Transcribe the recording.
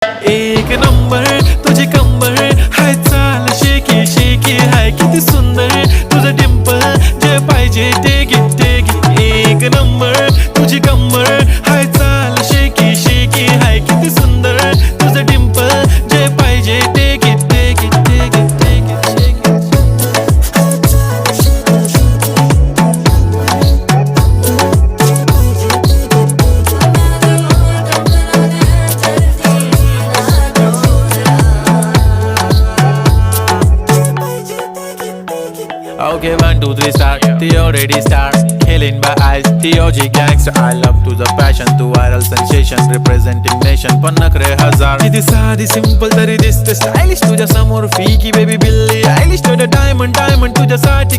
एक नंबर तुझी कंबर हाय चाल शेकी शेकी हाय किती सुंदर तुझं डिंपल जे पाहिजे ते घे एक नंबर तुझी कंबर हाय चाल शेकी शेकी हाय किती सुंदर तुझं डिंपल जे पाहिजे ते घे Okay, 1, 2, 3 start. The already start. Killing by eyes. The OG gangster. I love to the passion, to viral sensation, representing nation. पन्नकरे हजार. किती साधी simple तरी दिसते stylish तुझ्या समोर फीकी baby बिल्ली. Stylish to the diamond तुझ्यासाठी